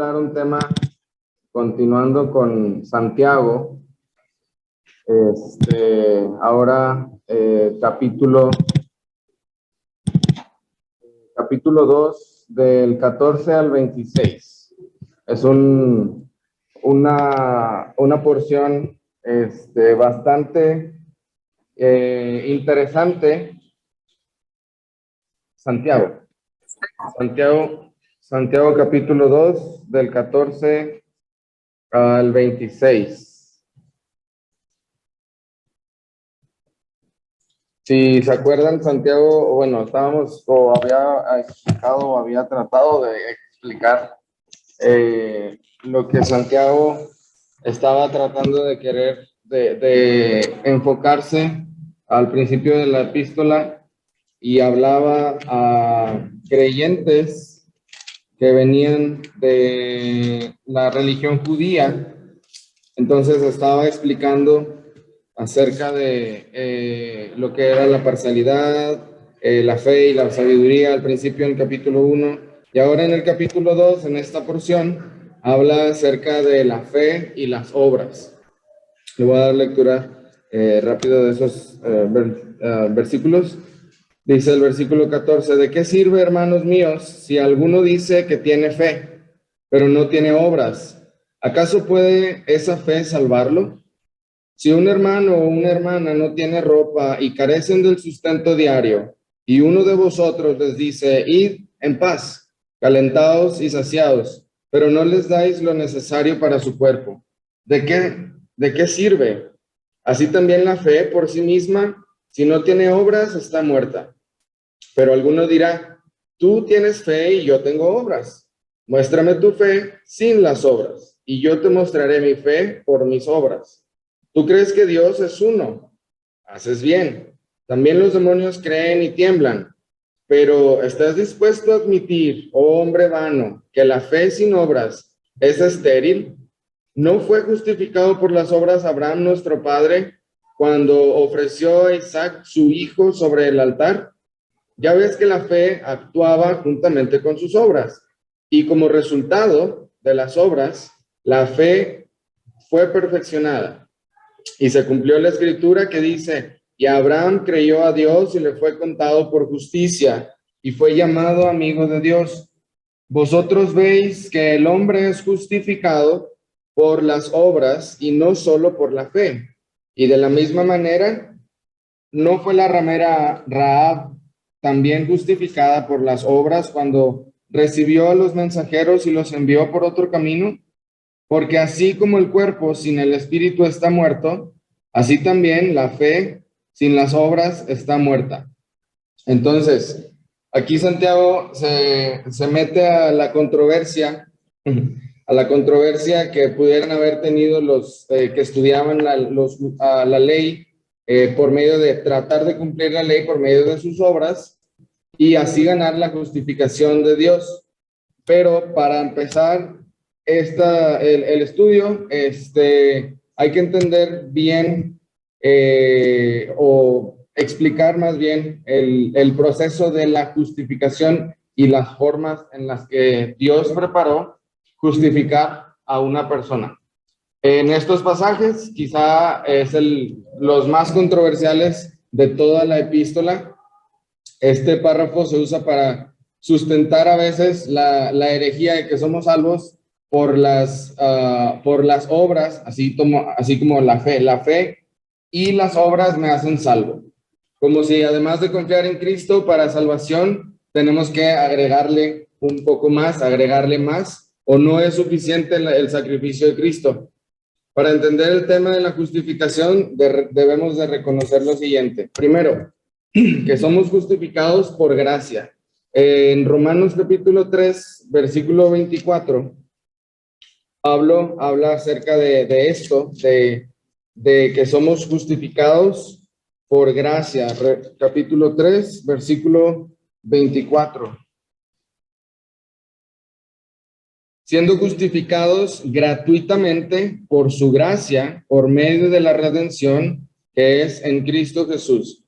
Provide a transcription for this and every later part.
hablar un tema continuando con Santiago. Ahora capítulo 2 del 14 al 26. Es una porción bastante interesante. Santiago capítulo 2 del 14 al 26. Si se acuerdan, Santiago, bueno, había tratado de explicar lo que Santiago estaba tratando de enfocarse al principio de la epístola, y hablaba a creyentes que venían de la religión judía. Entonces estaba explicando acerca de lo que era la parcialidad, la fe y la sabiduría al principio en el capítulo 1, y ahora en el capítulo 2, en esta porción, habla acerca de la fe y las obras. Le voy a dar lectura rápido de esos versículos. Dice el versículo 14: ¿de qué sirve, hermanos míos, si alguno dice que tiene fe, pero no tiene obras? ¿Acaso puede esa fe salvarlo? Si un hermano o una hermana no tiene ropa y carecen del sustento diario, y uno de vosotros les dice: id en paz, calentados y saciados, pero no les dais lo necesario para su cuerpo, ¿de qué sirve? Así también la fe por sí misma, si no tiene obras, está muerta. Pero alguno dirá: tú tienes fe y yo tengo obras. Muéstrame tu fe sin las obras, y yo te mostraré mi fe por mis obras. ¿Tú crees que Dios es uno? Haces bien. También los demonios creen y tiemblan. Pero ¿estás dispuesto a admitir, oh hombre vano, que la fe sin obras es estéril? ¿No fue justificado por las obras Abraham nuestro padre cuando ofreció a Isaac su hijo sobre el altar? Ya ves que la fe actuaba juntamente con sus obras, y como resultado de las obras, la fe fue perfeccionada. Y se cumplió la escritura que dice: y Abraham creyó a Dios y le fue contado por justicia, y fue llamado amigo de Dios. Vosotros veis que el hombre es justificado por las obras y no solo por la fe. Y de la misma manera, ¿no fue la ramera Rahab también justificada por las obras cuando recibió a los mensajeros y los envió por otro camino? Porque así como el cuerpo sin el espíritu está muerto, así también la fe sin las obras está muerta. Entonces, aquí Santiago se mete a la controversia que pudieran haber tenido los que estudiaban la ley, por medio de tratar de cumplir la ley por medio de sus obras y así ganar la justificación de Dios. Pero para empezar el estudio, hay que entender bien o explicar más bien el proceso de la justificación y las formas en las que Dios preparó justificar a una persona. En estos pasajes, quizá es los más controversiales de toda la epístola. Este párrafo se usa para sustentar a veces la herejía de que somos salvos por las obras, así como la fe. La fe y las obras me hacen salvo. Como si además de confiar en Cristo para salvación, tenemos que agregarle un poco más, agregarle más, o no es suficiente el sacrificio de Cristo. Para entender el tema de la justificación, debemos de reconocer lo siguiente. Primero, que somos justificados por gracia. En Romanos capítulo 3, versículo 24, Pablo habla acerca de esto, de que somos justificados por gracia. Capítulo 3, versículo 24. Siendo justificados gratuitamente por su gracia, por medio de la redención que es en Cristo Jesús.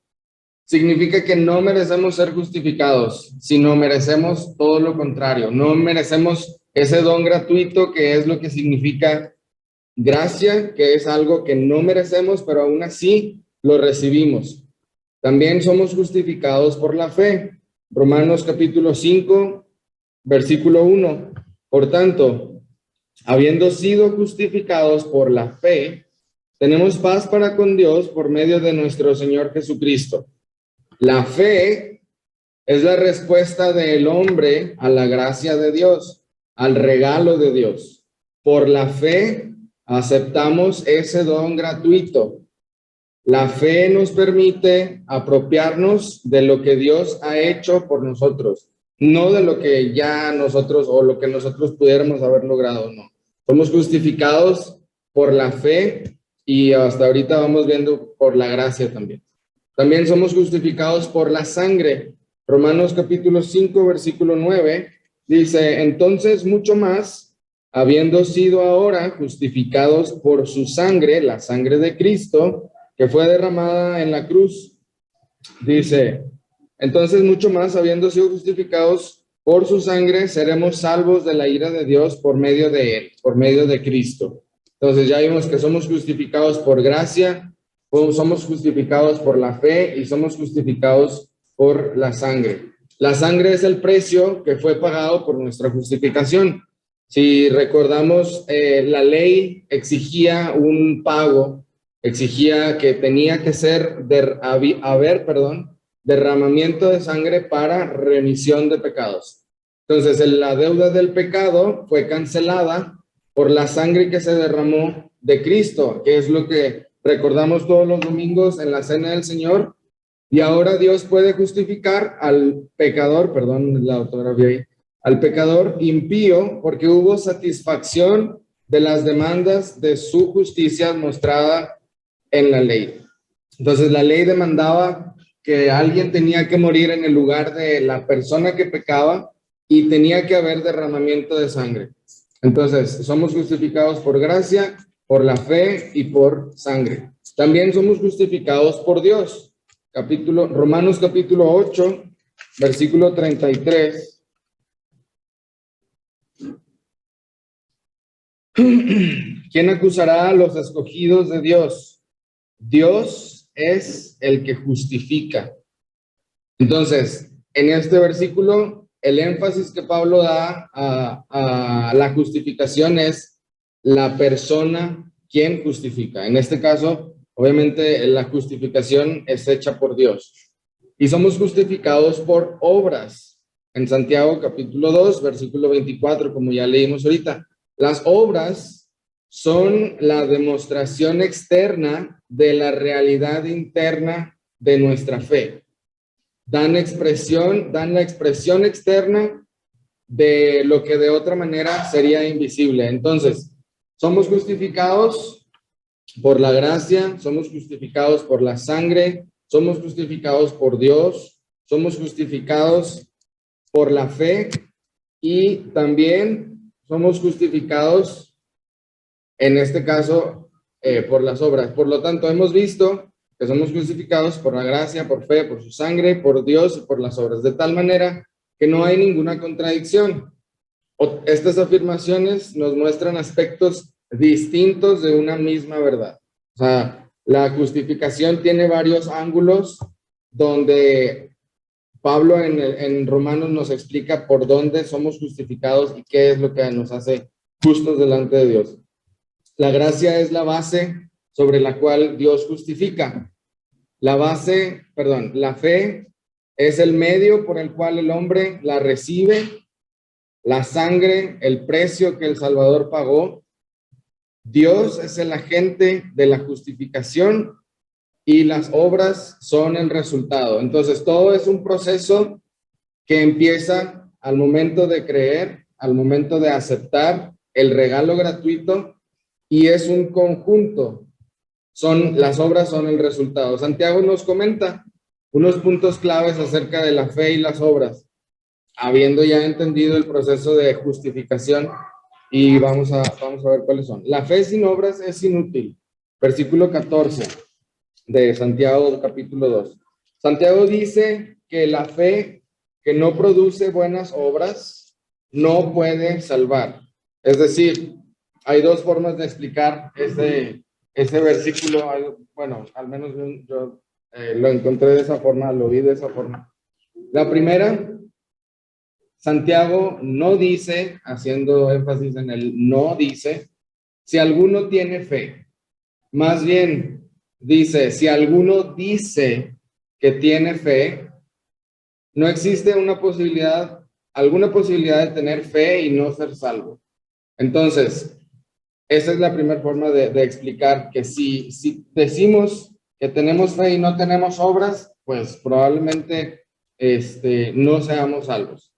Significa que no merecemos ser justificados, sino merecemos todo lo contrario. No merecemos ese don gratuito que es lo que significa gracia, que es algo que no merecemos, pero aún así lo recibimos. También somos justificados por la fe. Romanos capítulo 5, versículo 1. Por tanto, habiendo sido justificados por la fe, tenemos paz para con Dios por medio de nuestro Señor Jesucristo. La fe es la respuesta del hombre a la gracia de Dios, al regalo de Dios. Por la fe aceptamos ese don gratuito. La fe nos permite apropiarnos de lo que Dios ha hecho por nosotros, no de lo que ya nosotros o lo que nosotros pudiéramos haber logrado, no. Somos justificados por la fe y hasta ahorita vamos viendo por la gracia también. También somos justificados por la sangre. Romanos capítulo 5, versículo 9, dice, entonces mucho más, habiendo sido ahora justificados por su sangre, la sangre de Cristo, que fue derramada en la cruz, dice, entonces mucho más, habiendo sido justificados por su sangre, seremos salvos de la ira de Dios por medio de él, por medio de Cristo. Entonces ya vimos que somos justificados por gracia, somos justificados por la fe y somos justificados por la sangre. La sangre es el precio que fue pagado por nuestra justificación. Si recordamos, la ley exigía un pago, exigía que tenía que ser derramamiento de sangre para remisión de pecados. Entonces, la deuda del pecado fue cancelada por la sangre que se derramó de Cristo, que es lo que recordamos todos los domingos en la cena del Señor. Y ahora Dios puede justificar al pecador, perdón la ortografía ahí, al pecador impío, porque hubo satisfacción de las demandas de su justicia mostrada en la ley. Entonces la ley demandaba que alguien tenía que morir en el lugar de la persona que pecaba y tenía que haber derramamiento de sangre. Entonces somos justificados por gracia, por la fe y por sangre. También somos justificados por Dios. Romanos capítulo 8, versículo 33. ¿Quién acusará a los escogidos de Dios? Dios es el que justifica. Entonces, en este versículo, el énfasis que Pablo da a la justificación es la persona quien justifica. En este caso, obviamente, la justificación es hecha por Dios. Y somos justificados por obras. En Santiago capítulo 2, versículo 24, como ya leímos ahorita. Las obras son la demostración externa de la realidad interna de nuestra fe. Dan la expresión externa de lo que de otra manera sería invisible. Entonces, somos justificados por la gracia, somos justificados por la sangre, somos justificados por Dios, somos justificados por la fe y también somos justificados, en este caso, por las obras. Por lo tanto, hemos visto que somos justificados por la gracia, por fe, por su sangre, por Dios y por las obras, de tal manera que no hay ninguna contradicción. Estas afirmaciones nos muestran aspectos distintos de una misma verdad. O sea, la justificación tiene varios ángulos donde Pablo en Romanos nos explica por dónde somos justificados y qué es lo que nos hace justos delante de Dios. La gracia es la base sobre la cual Dios justifica. La fe es el medio por el cual el hombre la recibe. La sangre, el precio que el Salvador pagó. Dios es el agente de la justificación y las obras son el resultado. Entonces, todo es un proceso que empieza al momento de creer, al momento de aceptar el regalo gratuito y es un conjunto. Las obras son el resultado. Santiago nos comenta unos puntos claves acerca de la fe y las obras, habiendo ya entendido el proceso de justificación, y vamos a ver cuáles son. La fe sin obras es inútil. Versículo 14 de Santiago capítulo 2. Santiago dice que la fe que no produce buenas obras no puede salvar. Es decir, hay dos formas de explicar ese versículo. Bueno, al menos yo lo encontré de esa forma, lo vi de esa forma. La primera, Santiago no dice, haciendo énfasis en el no dice, si alguno tiene fe. Más bien, dice, si alguno dice que tiene fe, no existe alguna posibilidad de tener fe y no ser salvo. Entonces, esa es la primera forma de explicar que si decimos que tenemos fe y no tenemos obras, pues probablemente no seamos salvos.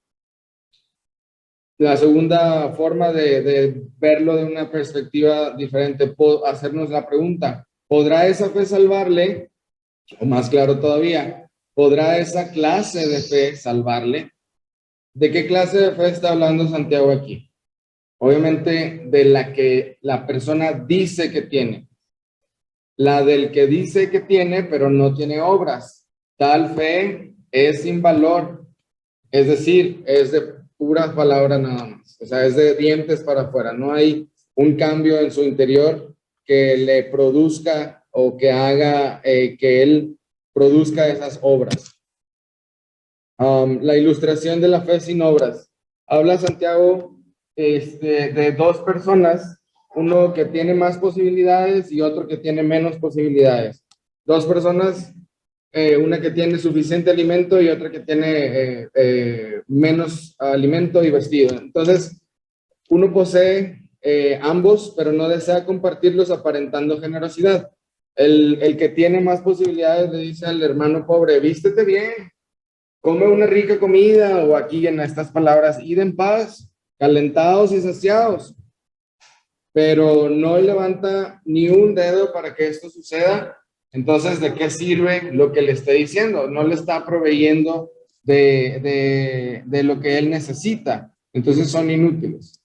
La segunda forma de verlo de una perspectiva diferente, hacernos la pregunta, ¿podrá esa fe salvarle? O más claro todavía, ¿podrá esa clase de fe salvarle? ¿De qué clase de fe está hablando Santiago aquí? Obviamente de la que la persona dice que tiene. La del que dice que tiene, pero no tiene obras. Tal fe es sin valor. Es decir, es de puras palabras nada más. O sea, es de dientes para afuera. No hay un cambio en su interior que le produzca o que haga que él produzca esas obras. La ilustración de la fe sin obras. Habla Santiago de dos personas, uno que tiene más posibilidades y otro que tiene menos posibilidades. Dos personas, una que tiene suficiente alimento y otra que tiene menos alimento y vestido. Entonces, uno posee ambos, pero no desea compartirlos aparentando generosidad. El que tiene más posibilidades le dice al hermano pobre, vístete bien, come una rica comida, o aquí en estas palabras, id en paz, calentados y saciados, pero no levanta ni un dedo para que esto suceda. Entonces, ¿de qué sirve lo que le esté diciendo? No le está proveyendo de lo que él necesita. Entonces son inútiles.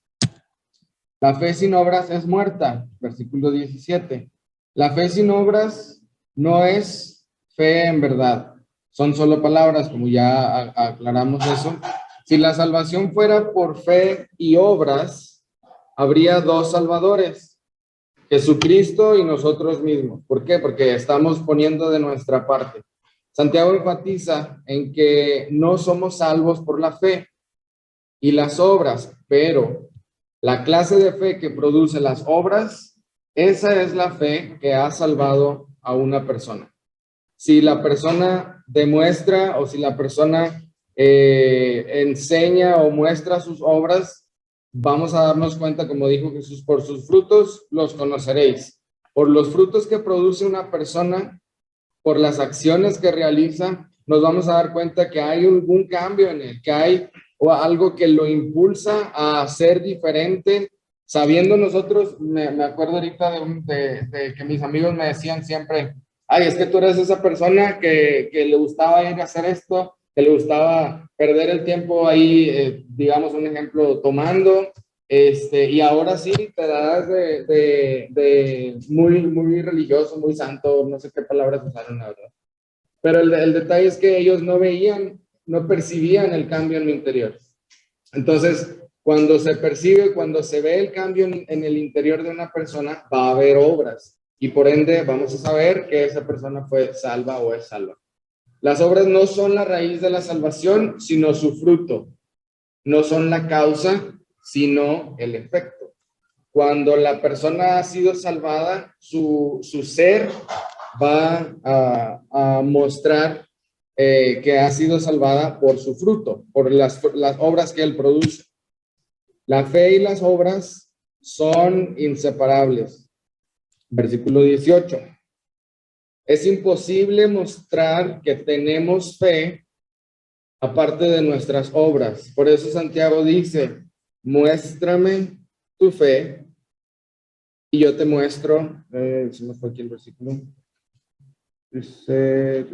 La fe sin obras es muerta, versículo 17. La fe sin obras no es fe en verdad. Son solo palabras, como ya aclaramos eso. Si la salvación fuera por fe y obras, habría dos salvadores, Jesucristo y nosotros mismos. ¿Por qué? Porque estamos poniendo de nuestra parte. Santiago enfatiza en que no somos salvos por la fe y las obras, pero la clase de fe que produce las obras, esa es la fe que ha salvado a una persona. Si la persona demuestra o si la persona enseña o muestra sus obras, vamos a darnos cuenta, como dijo Jesús, por sus frutos los conoceréis. Por los frutos que produce una persona, por las acciones que realiza, nos vamos a dar cuenta que hay algún cambio en él, que hay o algo que lo impulsa a ser diferente. Sabiendo nosotros, me acuerdo ahorita de que mis amigos me decían siempre, ay, es que tú eres esa persona que le gustaba ir a hacer esto, que le gustaba perder el tiempo ahí, digamos un ejemplo, tomando, y ahora sí te das de muy religioso, muy santo, no sé qué palabras usaron, la verdad. Pero el detalle es que ellos no veían, no percibían el cambio en mi interior. Entonces, cuando se percibe, cuando se ve el cambio en el interior de una persona, va a haber obras. Y por ende, vamos a saber que esa persona fue salva o es salva. Las obras no son la raíz de la salvación, sino su fruto. No son la causa, sino el efecto. Cuando la persona ha sido salvada, su ser va a mostrar que ha sido salvada por su fruto, por las obras que él produce. La fe y las obras son inseparables. Versículo 18. Es imposible mostrar que tenemos fe aparte de nuestras obras. Por eso Santiago dice, muéstrame tu fe y yo te muestro, se me fue aquí el versículo, dice,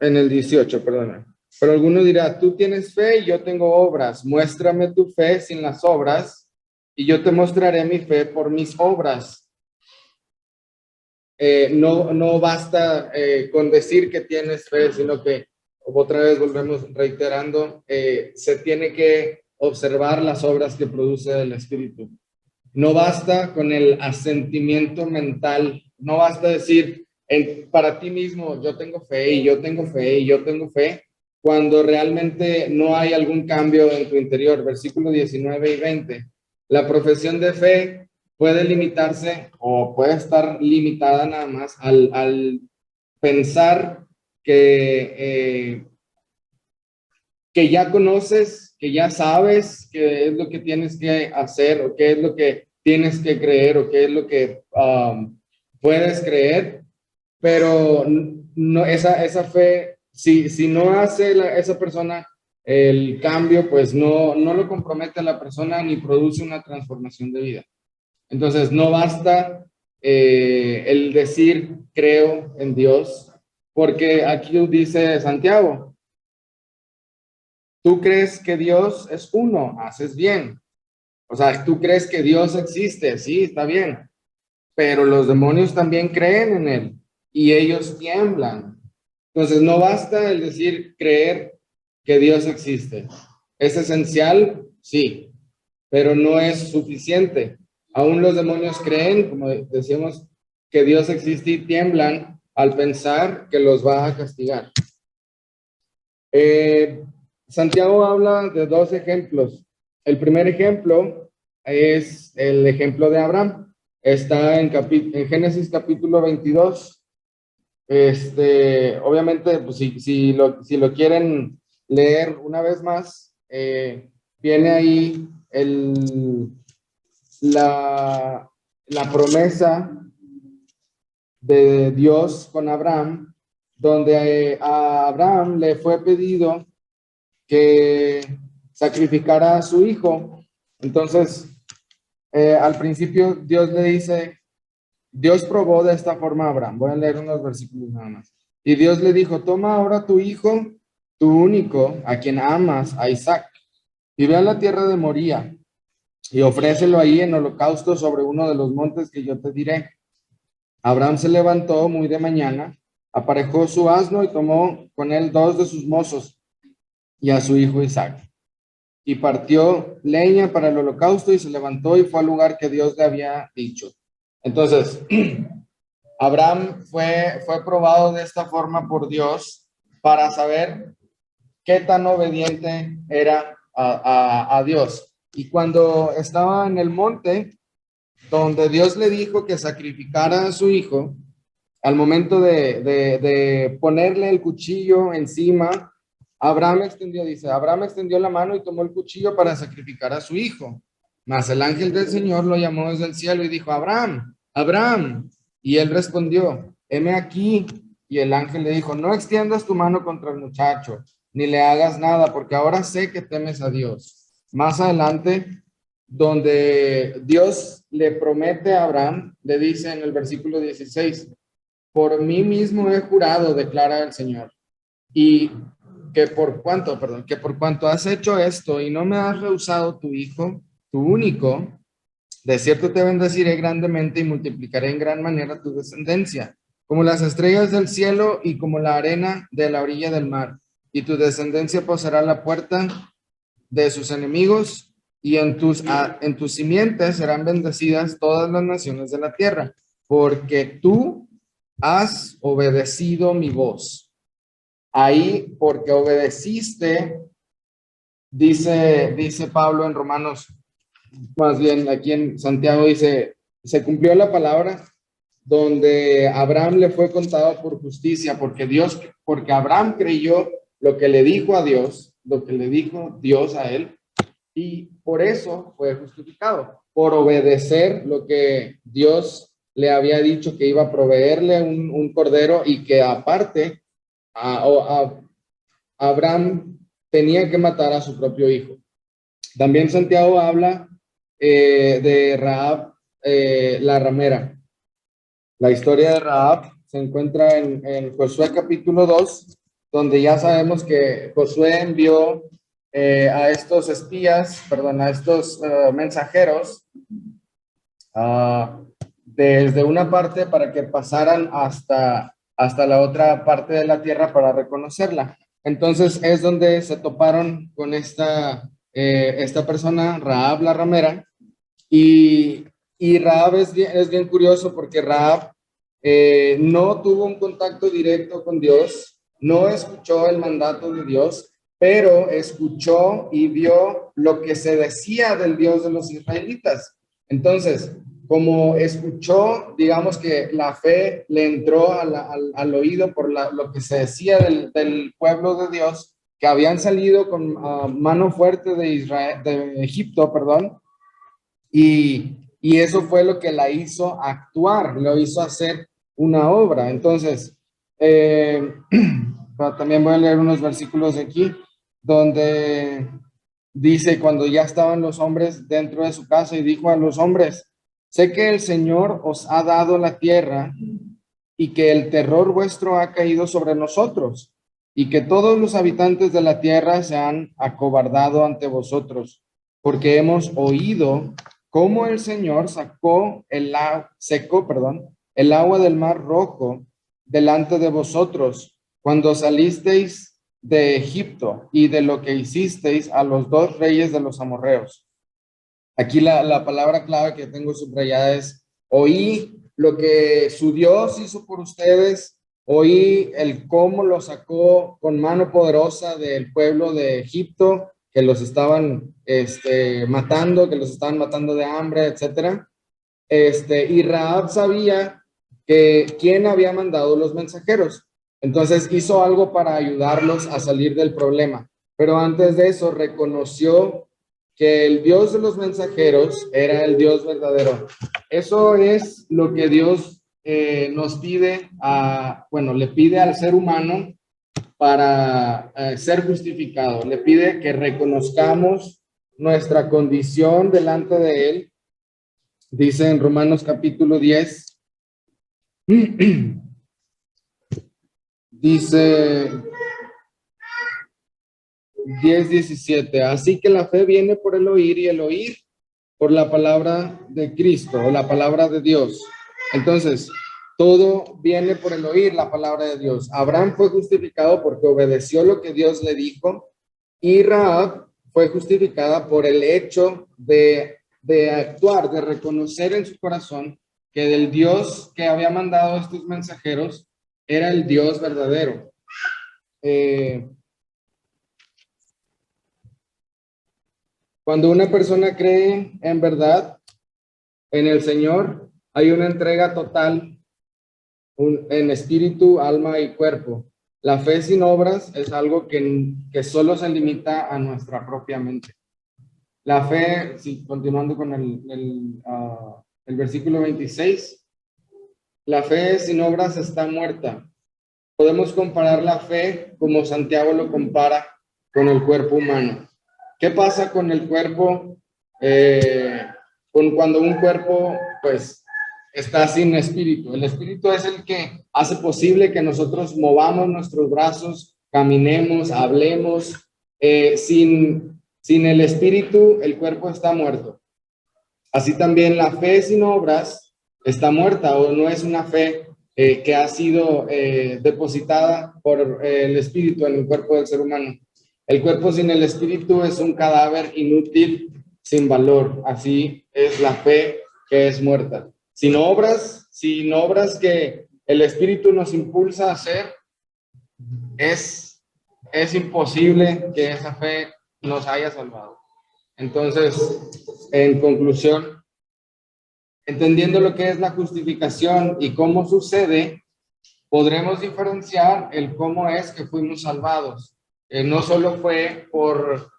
en el 18, perdona. Pero alguno dirá, tú tienes fe y yo tengo obras, muéstrame tu fe sin las obras y yo te mostraré mi fe por mis obras. No basta con decir que tienes fe, sino que otra vez volvemos reiterando, se tiene que observar las obras que produce el Espíritu. No basta con el asentimiento mental, no basta decir para ti mismo, yo tengo fe y yo tengo fe y yo tengo fe, cuando realmente no hay algún cambio en tu interior. Versículos 19 y 20. La profesión de fe puede limitarse o puede estar limitada nada más al pensar que ya conoces, que ya sabes qué es lo que tienes que hacer o qué es lo que tienes que creer o qué es lo que puedes creer, pero no, esa fe, si no hace esa persona el cambio, pues no lo compromete a la persona ni produce una transformación de vida. Entonces, no basta el decir creo en Dios, porque aquí dice Santiago, tú crees que Dios es uno, haces bien. O sea, tú crees que Dios existe, sí, está bien, pero los demonios también creen en él y ellos tiemblan. Entonces, no basta el decir creer que Dios existe. ¿Es esencial? Sí, pero no es suficiente. Aún los demonios creen, como decíamos, que Dios existe y tiemblan al pensar que los va a castigar. Santiago habla de dos ejemplos. El primer ejemplo es el ejemplo de Abraham. Está en Génesis capítulo 22. Obviamente, pues, si lo quieren leer una vez más, viene ahí la promesa de Dios con Abraham, donde a Abraham le fue pedido que sacrificara a su hijo. Entonces, al principio Dios le dice, Dios probó de esta forma a Abraham. Voy a leer unos versículos nada más. Y Dios le dijo, toma ahora tu hijo, tu único, a quien amas, a Isaac, y ve a la tierra de Moría, y ofrécelo ahí en holocausto sobre uno de los montes que yo te diré. Abraham se levantó muy de mañana, aparejó su asno y tomó con él dos de sus mozos y a su hijo Isaac. Y partió leña para el holocausto y se levantó y fue al lugar que Dios le había dicho. Entonces, Abraham fue probado de esta forma por Dios para saber qué tan obediente era a Dios. Y cuando estaba en el monte, donde Dios le dijo que sacrificara a su hijo, al momento de ponerle el cuchillo encima, Abraham extendió la mano y tomó el cuchillo para sacrificar a su hijo. Mas el ángel del Señor lo llamó desde el cielo y dijo, Abraham, Abraham. Y él respondió, heme aquí. Y el ángel le dijo, no extiendas tu mano contra el muchacho, ni le hagas nada, porque ahora sé que temes a Dios. Más adelante, donde Dios le promete a Abraham, le dice en el versículo 16, por mí mismo he jurado, declara el Señor, y que por cuanto has hecho esto y no me has rehusado tu hijo, tu único, de cierto te bendeciré grandemente y multiplicaré en gran manera tu descendencia, como las estrellas del cielo y como la arena de la orilla del mar, y tu descendencia poseerá la puerta de sus enemigos, y en tus simientes serán bendecidas todas las naciones de la tierra, porque tú has obedecido mi voz. Ahí, porque obedeciste, dice Pablo en Romanos, más bien aquí en Santiago dice, se cumplió la palabra donde Abraham le fue contado por justicia, porque Abraham creyó lo que le dijo a Dios, lo que le dijo Dios a él, y por eso fue justificado, por obedecer lo que Dios le había dicho que iba a proveerle un cordero y que aparte Abraham tenía que matar a su propio hijo. También Santiago habla de Rahab, la ramera. La historia de Rahab se encuentra en Josué capítulo 2, donde ya sabemos que Josué envió a estos espías, perdón, a estos mensajeros desde una parte para que pasaran hasta la otra parte de la tierra para reconocerla. Entonces es donde se toparon con esta persona, Rahab la ramera, y, y Rahab es bien curioso porque Rahab no tuvo un contacto directo con Dios, no escuchó el mandato de Dios, pero escuchó y vio lo que se decía del Dios de los israelitas. Entonces, como escuchó, digamos que la fe le entró al oído por lo que se decía del pueblo de Dios, que habían salido con mano fuerte de Israel, de Egipto, perdón, y eso fue lo que la hizo actuar, lo hizo hacer una obra. Entonces, también voy a leer unos versículos de aquí, donde dice, cuando ya estaban los hombres dentro de su casa, y dijo a los hombres, sé que el Señor os ha dado la tierra y que el terror vuestro ha caído sobre nosotros y que todos los habitantes de la tierra se han acobardado ante vosotros, porque hemos oído cómo el Señor secó, el agua del mar rojo delante de vosotros cuando salisteis de Egipto y de lo que hicisteis a los dos reyes de los amorreos. Aquí la palabra clave que tengo subrayada es: oí lo que su Dios hizo por ustedes, oí el cómo los sacó con mano poderosa del pueblo de Egipto, que los estaban matando, que los estaban matando de hambre, etcétera. Y Rahab sabía que quién había mandado los mensajeros. Entonces hizo algo para ayudarlos a salir del problema. Pero antes de eso reconoció que el Dios de los mensajeros era el Dios verdadero. Eso es lo que Dios nos pide bueno, le pide al ser humano para ser justificado. Le pide que reconozcamos nuestra condición delante de Él. Dice en Romanos capítulo 10, dice 10:17, así que la fe viene por el oír y el oír por la palabra de Cristo o la palabra de Dios. Entonces, todo viene por el oír la palabra de Dios. Abraham fue justificado porque obedeció lo que Dios le dijo, y Rahab fue justificada por el hecho de actuar, de reconocer en su corazón que del Dios que había mandado a estos mensajeros era el Dios verdadero. Cuando una persona cree en verdad en el Señor, hay una entrega total en espíritu, alma y cuerpo. La fe sin obras es algo que solo se limita a nuestra propia mente. La fe, sí, continuando con el versículo 26, la fe sin obras está muerta. Podemos comparar la fe como Santiago lo compara con el cuerpo humano. ¿Qué pasa con el cuerpo? Cuando un cuerpo, pues, está sin espíritu. El espíritu es el que hace posible que nosotros movamos nuestros brazos, caminemos, hablemos. Sin el espíritu, el cuerpo está muerto. Así también la fe sin obras está muerta, o no es una fe que ha sido depositada por el espíritu en el cuerpo del ser humano. El cuerpo sin el espíritu es un cadáver inútil, sin valor. Así es la fe que es muerta. Sin obras que el espíritu nos impulsa a hacer, es imposible que esa fe nos haya salvado. Entonces, en conclusión, entendiendo lo que es la justificación y cómo sucede, podremos diferenciar el cómo es que fuimos salvados. No solo fue por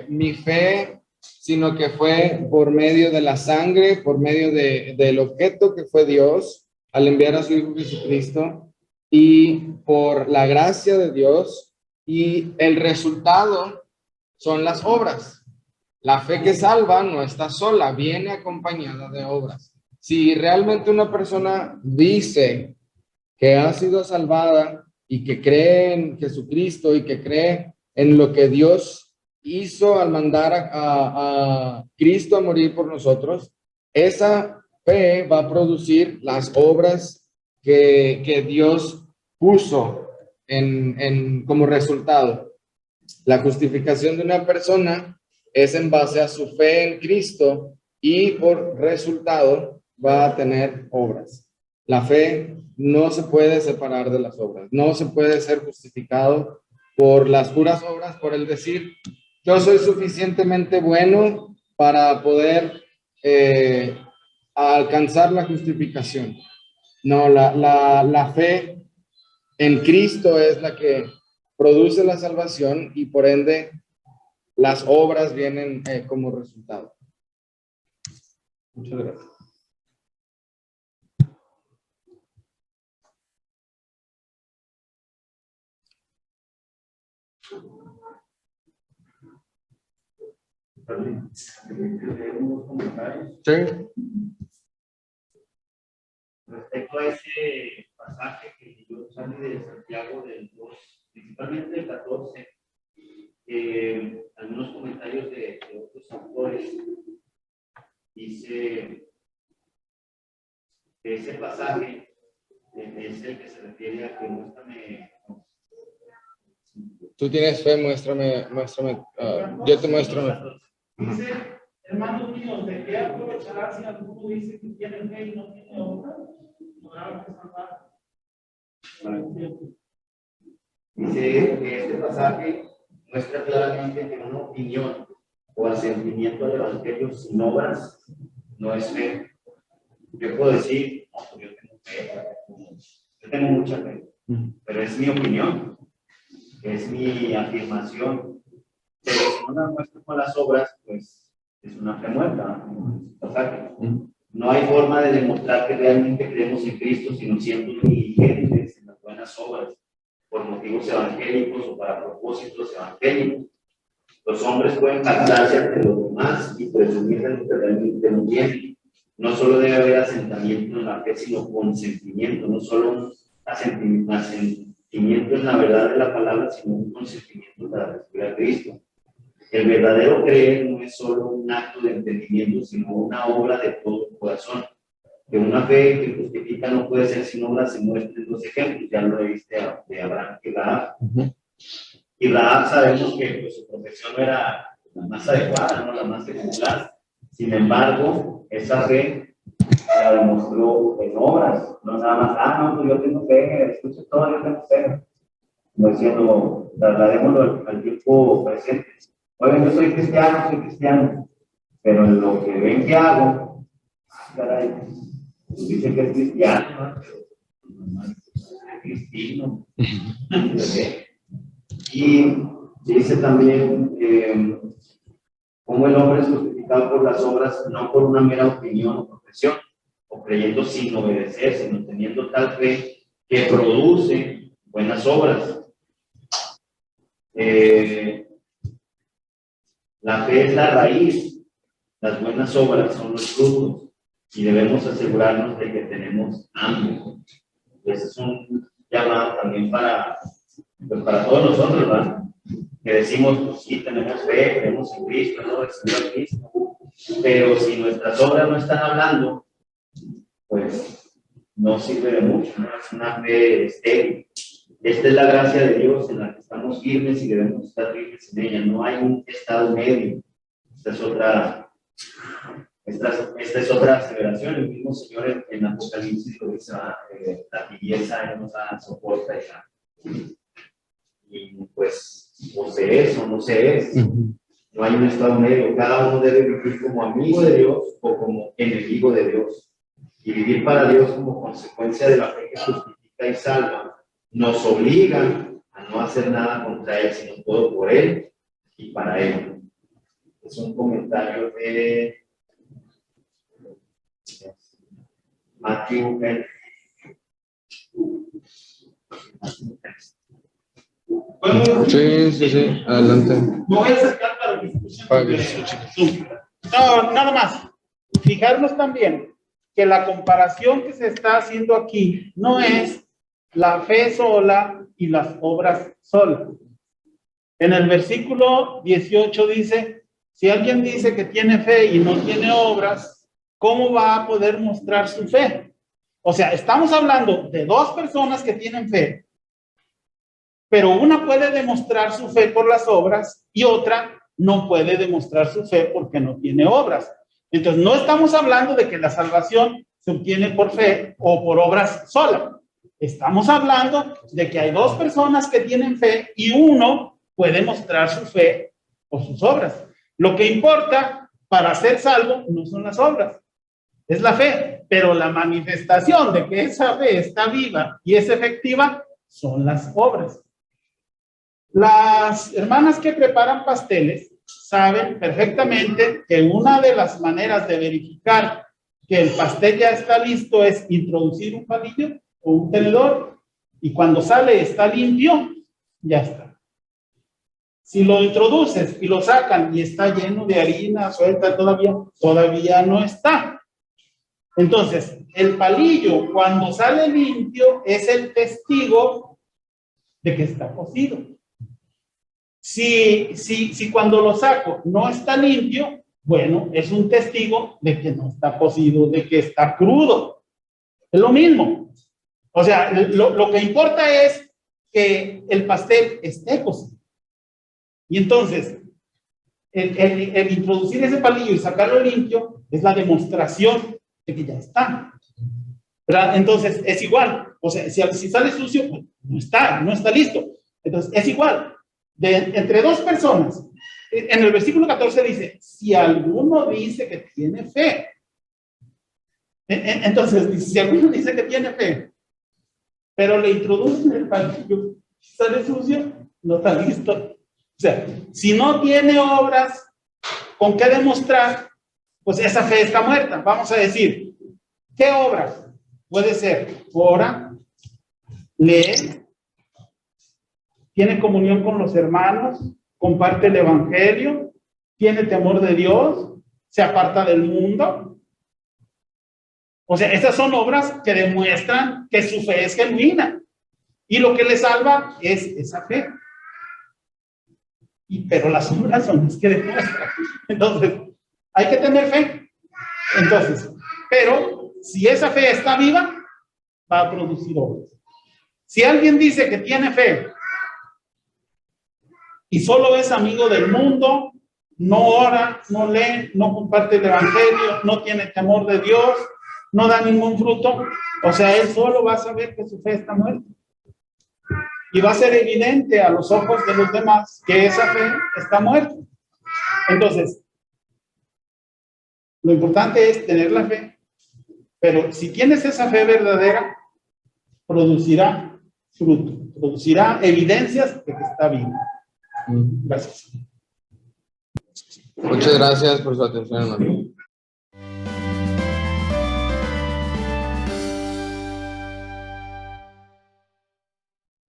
mi fe, sino que fue por medio de la sangre, por medio del objeto que fue Dios al enviar a su Hijo Jesucristo, y por la gracia de Dios, y el resultado son las obras. La fe que salva no está sola, viene acompañada de obras. Si realmente una persona dice que ha sido salvada y que cree en Jesucristo y que cree en lo que Dios hizo al mandar a Cristo a morir por nosotros, esa fe va a producir las obras que Dios puso como resultado. La justificación de una persona es en base a su fe en Cristo y por resultado va a tener obras. La fe no se puede separar de las obras, no se puede ser justificado por las puras obras, por el decir, yo soy suficientemente bueno para poder alcanzar la justificación. No, la fe en Cristo es la que produce la salvación y por ende las obras vienen como resultado. Muchas gracias. Sí. Respecto a ese pasaje que yo salí de Santiago del 2, principalmente del 14, algunos comentarios de otros autores dice que ese pasaje es el que se refiere a que muéstrame. Tú tienes fe, muéstrame, yo te muestro. Dice, hermanos míos, ¿de qué aprovechará si alguno dice que tiene fe y no tiene obra? ¿Podrá salvar? Dice que este pasaje muestra claramente que una opinión o asentimiento al evangelio sin obras no es fe. Yo puedo decir, no, pues yo tengo fe, yo tengo mucha fe, pero es mi opinión, es mi afirmación. Pero si no la muestro con las obras, pues es una fe muerta, ¿no? No hay forma de demostrar que realmente creemos en Cristo si no siendo diligentes en las buenas obras, por motivos evangélicos o para propósitos evangélicos. Los hombres pueden jactarse ante los demás y presumir de lo que realmente no tienen. No solo debe haber asentamiento en la fe, sino consentimiento, no solo un asentimiento en la verdad de la palabra, sino un consentimiento para recibir a Cristo. El verdadero creer no es solo un acto de entendimiento, sino una obra de todo el corazón. Que una fe que justifica no puede ser sin obras, se muestra en dos ejemplos, ya lo viste de Abraham y Rahab. Y Rahab sabemos que pues, su profesión no era la más adecuada, no la más ejemplar. Sin embargo, esa fe la demostró en obras, no nada más, no, pues yo tengo fe, escucha todo, yo tengo fe. No diciendo, trasladémoslo al tiempo presente. Oye, yo soy cristiano, pero en lo que ven que hago, caray, pues dice que es cristiano, pero no es cristino. Y dice también cómo el hombre es justificado por las obras, no por una mera opinión o profesión, o creyendo sin obedecer, sino teniendo tal fe que produce buenas obras. La fe es la raíz, las buenas obras son los frutos y debemos asegurarnos de que tenemos hambre. Ese es un llamado también para todos nosotros, ¿verdad? Que decimos, pues sí, tenemos fe, creemos en Cristo, ¿no? Recibimos a Cristo, pero si nuestras obras no están hablando, pues no sirve de mucho, ¿no? Es una fe estéril. Esta es la gracia de Dios en la que estamos firmes y debemos estar firmes en ella. No hay un estado medio. Esta es otra aseveración. El mismo Señor en Apocalipsis lo dice, la tibieza Él nos soporta y pues o se es o no se es. No hay un estado medio. Cada uno debe vivir como amigo de Dios o como enemigo de Dios. Y vivir para Dios como consecuencia de la fe que justifica y salva nos obliga a no hacer nada contra Él, sino todo por Él y para Él. Es un comentario de Matthew Henry. Bueno, Sí, adelante. Me voy a acercar para que escuchen. No, nada más. Fijarnos también que la comparación que se está haciendo aquí no es la fe sola y las obras solas. En el versículo 18 dice, si alguien dice que tiene fe y no tiene obras, ¿cómo va a poder mostrar su fe? O sea, estamos hablando de dos personas que tienen fe, Pero una puede demostrar su fe por las obras y otra no puede demostrar su fe porque no tiene obras. Entonces, no estamos hablando de que la salvación se obtiene por fe o por obras sola. Estamos hablando de que hay dos personas que tienen fe y uno puede mostrar su fe por sus obras. Lo que importa para ser salvo no son las obras, es la fe, pero la manifestación de que esa fe está viva y es efectiva son las obras. Las hermanas que preparan pasteles saben perfectamente que una de las maneras de verificar que el pastel ya está listo es introducir un palillo o un tenedor y cuando sale está limpio, ya está. Si lo introduces y lo sacan y está lleno de harina suelta todavía no está. Entonces, el palillo cuando sale limpio es el testigo de que está cocido. Si cuando lo saco no está limpio, bueno, es un testigo de que no está cocido, de que está crudo. Es lo mismo. O sea, lo que importa es que el pastel esté cocido. Y entonces, el introducir ese palillo y sacarlo limpio es la demostración de que ya está. ¿Verdad? Entonces, es igual. O sea, si sale sucio, pues no está listo. Entonces, es igual. Entre dos personas, en el versículo 14 dice, si alguno dice que tiene fe. Entonces, si alguno dice que tiene fe, pero le introducen el palillo, sale sucio, no está listo. O sea, si no tiene obras con qué demostrar, pues esa fe está muerta. Vamos a decir, ¿qué obras? Puede ser, ora, lee, tiene comunión con los hermanos, comparte el evangelio, tiene temor de Dios, se aparta del mundo. O sea, estas son obras que demuestran que su fe es genuina. Y lo que le salva es esa fe. Pero las obras son las que demuestran. Entonces, hay que tener fe. Entonces, pero si esa fe está viva, va a producir obras. Si alguien dice que tiene fe y solo es amigo del mundo, no ora, no lee, no comparte el evangelio, no tiene temor de Dios, no da ningún fruto, o sea, él solo va a saber que su fe está muerta. Y va a ser evidente a los ojos de los demás que esa fe está muerta. Entonces, lo importante es tener la fe, pero si tienes esa fe verdadera, producirá fruto, producirá evidencias de que está vivo. Gracias. Muchas gracias por su atención, hermano.